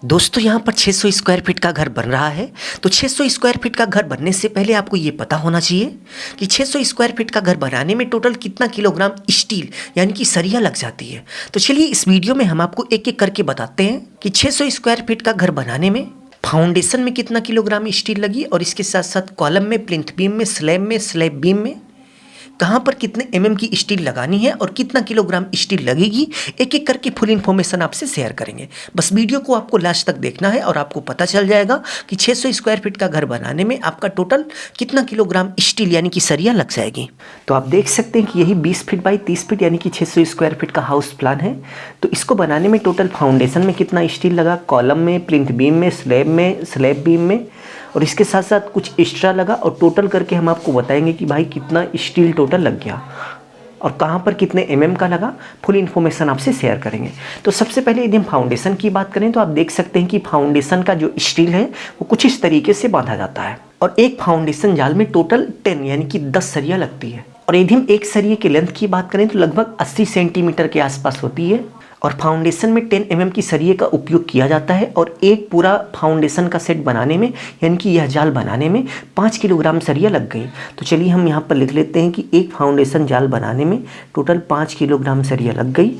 दोस्तों यहाँ पर 600 स्क्वायर फीट का घर बन रहा है। तो 600 स्क्वायर फीट का घर बनने से पहले आपको ये पता होना चाहिए कि 600 स्क्वायर फीट का घर बनाने में टोटल कितना किलोग्राम स्टील यानी कि सरिया लग जाती है। तो चलिए इस वीडियो में हम आपको एक एक करके बताते हैं कि 600 स्क्वायर फीट का घर बनाने में फाउंडेशन में कितना किलोग्राम स्टील लगी और इसके साथ साथ कॉलम में, प्लिंथ बीम में, स्लैब बीम में कहाँ पर कितने एमएम की स्टील लगानी है और कितना किलोग्राम स्टील लगेगी, एक एक करके फुल इन्फॉर्मेशन आपसे शेयर करेंगे। बस वीडियो को आपको लास्ट तक देखना है और आपको पता चल जाएगा कि 600 स्क्वायर फीट का घर बनाने में आपका टोटल कितना किलोग्राम स्टील यानी कि सरिया लग जाएगी। तो आप देख सकते हैं कि यही 20 फीट बाई 30 फीट यानी कि 600 स्क्वायर फीट का हाउस प्लान है। तो इसको बनाने में टोटल फाउंडेशन में कितना स्टील लगा, कॉलम में, प्लिंथ बीम में, स्लैब बीम में और इसके साथ साथ कुछ एक्स्ट्रा लगा और टोटल करके हम आपको बताएंगे कि भाई कितना स्टील टोटल लग गया और कहाँ पर कितने एमएम का लगा, फुल इन्फॉर्मेशन आपसे शेयर करेंगे। तो सबसे पहले यदि हम फाउंडेशन की बात करें तो आप देख सकते हैं कि फाउंडेशन का जो स्टील है वो कुछ इस तरीके से बांधा जाता है और एक फाउंडेशन जाल में टोटल 10 यानी कि 10 सरिया लगती है। और यदि हम एक सरिये की लेंथ की बात करें तो लगभग 80 सेंटीमीटर के आसपास होती है और फाउंडेशन में 10 mm की सरिये का उपयोग किया जाता है और एक पूरा फाउंडेशन का सेट बनाने में यानी कि यह जाल बनाने में 5 किलोग्राम सरिया लग गई। तो चलिए हम यहाँ पर लिख लेते हैं कि एक फाउंडेशन जाल बनाने में टोटल 5 किलोग्राम सरिया लग गई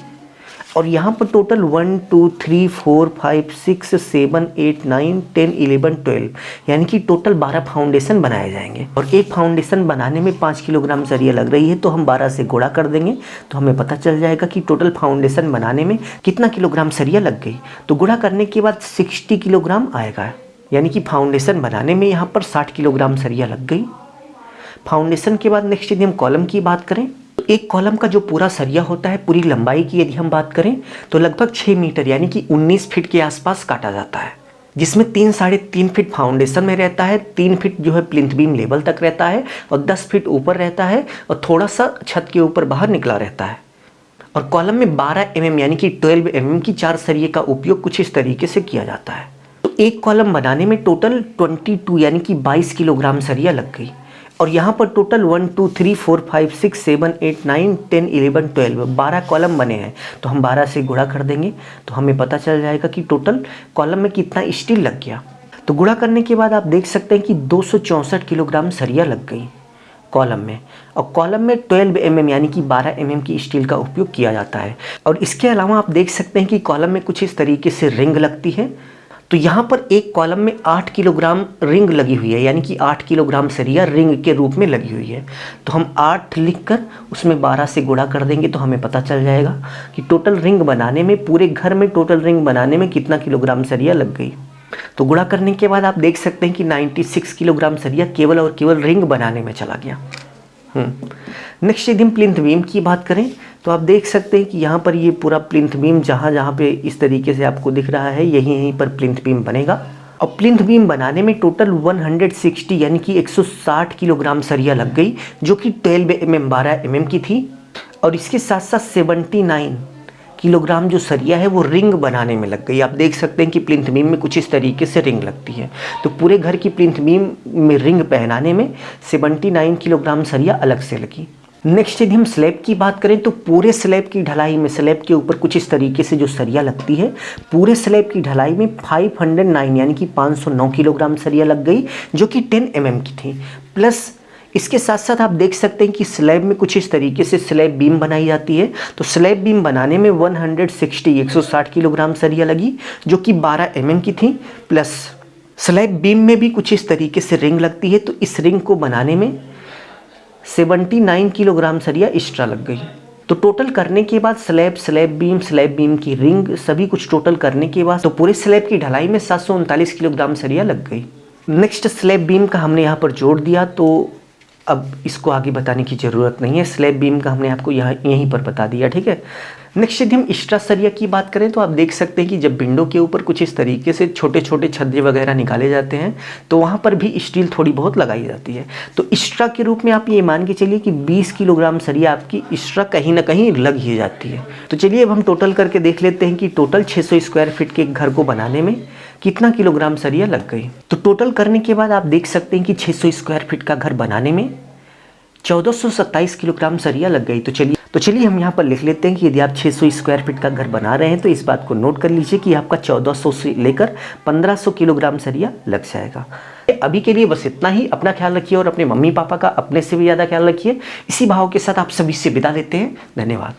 और यहाँ पर टोटल 1 2 3 4 5 6 7 8 9 10 11 12 यानी कि टोटल 12 फाउंडेशन बनाए जाएंगे और एक फाउंडेशन बनाने में 5 किलोग्राम सरिया लग रही है। तो हम 12 से गुणा कर देंगे तो हमें पता चल जाएगा कि टोटल फाउंडेशन बनाने में कितना किलोग्राम सरिया लग गई। तो गुणा करने के बाद 60 किलोग्राम आएगा यानी कि फाउंडेशन बनाने में यहाँ पर 60 किलोग्राम सरिया लग गई। फाउंडेशन के बाद नेक्स्ट यदि हम कॉलम की बात करें तो एक कॉलम का जो पूरा सरिया होता है, पूरी लंबाई की यदि हम बात करें तो लगभग 6 मीटर यानी कि 19 फीट के आसपास काटा जाता है, जिसमें 3-3.5 फीट फाउंडेशन में रहता है, 3 फीट जो है प्लिंथ बीम लेवल तक रहता है और 10 फीट ऊपर रहता है और थोड़ा सा छत के ऊपर बाहर निकला रहता है। और कॉलम में 12 mm यानी कि 12 mm की 4 सरिये का उपयोग कुछ इस तरीके से किया जाता है। तो एक कॉलम बनाने में टोटल 22 यानी कि 22 किलोग्राम सरिया लग गई और यहाँ पर टोटल 1 2 3 4 5 6 7 8 9 10 11 12 12 कॉलम बने हैं। तो हम 12 से गुणा कर देंगे तो हमें पता चल जाएगा कि टोटल कॉलम में कितना स्टील लग गया। तो गुणा करने के बाद आप देख सकते हैं कि 264 किलोग्राम सरिया लग गई कॉलम में और कॉलम में 12 mm यानी कि 12 mm की स्टील का उपयोग किया जाता है। और इसके अलावा आप देख सकते हैं कि कॉलम में कुछ इस तरीके से रिंग लगती है। तो यहाँ पर एक कॉलम में 8 किलोग्राम रिंग लगी हुई है यानी कि 8 किलोग्राम सरिया रिंग के रूप में लगी हुई है। तो हम 8 लिखकर उसमें 12 से गुणा कर देंगे तो हमें पता चल जाएगा कि टोटल रिंग बनाने में, पूरे घर में टोटल रिंग बनाने में कितना किलोग्राम सरिया लग गई। तो गुणा करने के बाद आप देख सकते हैं कि 96 किलोग्राम सरिया केवल और केवल रिंग बनाने में चला गया। नेक्स्ट यदि हम प्लिंथ बीम की बात करें तो आप देख सकते हैं कि यहाँ पर ये पूरा प्लिंथ बीम जहाँ पे इस तरीके से आपको दिख रहा है यहीं पर प्लिंथ बीम बनेगा और प्लिंथ बीम बनाने में टोटल 160 यानी कि 160 किलोग्राम सरिया लग गई जो कि 12 mm 12 mm की थी। और इसके साथ साथ 79 किलोग्राम जो सरिया है वो रिंग बनाने में लग गई। आप देख सकते हैं कि प्लिंथ बीम में कुछ इस तरीके से रिंग लगती है। तो पूरे घर की प्लिंथ बीम में रिंग पहनाने में 79 किलोग्राम सरिया अलग से लगी। नेक्स्ट यदि हम स्लैब की बात करें तो पूरे स्लैब की ढलाई में, स्लैब के ऊपर कुछ इस तरीके से जो सरिया लगती है, पूरे स्लैब की ढलाई में 509 यानी कि 509 किलोग्राम सरिया लग गई जो कि 10 mm की थी। प्लस इसके साथ साथ आप देख सकते हैं कि स्लैब में कुछ इस तरीके से स्लैब बीम बनाई जाती है। तो स्लैब बीम बनाने में 160 किलोग्राम सरिया लगी जो कि 12 mm की थी। प्लस स्लैब बीम में भी कुछ इस तरीके से रिंग लगती है। तो इस रिंग को बनाने में 79 किलोग्राम सरिया एक्स्ट्रा लग गई। तो टोटल करने के बाद स्लैब बीम की रिंग सभी कुछ टोटल करने के बाद तो पूरे स्लैब की ढलाई में 739 किलोग्राम सरिया लग गई। नेक्स्ट स्लैब बीम का हमने यहाँ पर जोड़ दिया तो अब इसको आगे बताने की ज़रूरत नहीं है, स्लैब बीम का हमने आपको यहीं पर बता दिया, ठीक है। नेक्स्ट यदि हम एक्स्ट्रा सरिया की बात करें तो आप देख सकते हैं कि जब विंडो के ऊपर कुछ इस तरीके से छोटे छोटे छज्जे वगैरह निकाले जाते हैं तो वहाँ पर भी स्टील थोड़ी बहुत लगाई जाती है। तो एक्स्ट्रा के रूप में आप ये मान के चलिए कि 20 किलोग्राम सरिया आपकी एक्स्ट्रा कहीं ना कहीं लग ही जाती है। तो चलिए अब हम टोटल करके देख लेते हैं कि टोटल 600 स्क्वायर फीट के घर को बनाने में कितना किलोग्राम सरिया लग गई। तो टोटल करने के बाद आप देख सकते हैं कि 600 स्क्वायर फीट का घर बनाने में 1427 किलोग्राम सरिया लग गई। तो चलिए तो चलिए हम यहाँ पर लिख लेते हैं कि यदि आप 600 स्क्वायर फीट का घर बना रहे हैं तो इस बात को नोट कर लीजिए कि आपका 1400 से लेकर 1500 किलोग्राम सरिया लग जाएगा। अभी के लिए बस इतना ही। अपना ख्याल रखिए और अपने मम्मी पापा का अपने से भी ज़्यादा ख्याल रखिए। इसी भाव के साथ आप सभी से विदा लेते हैं। धन्यवाद।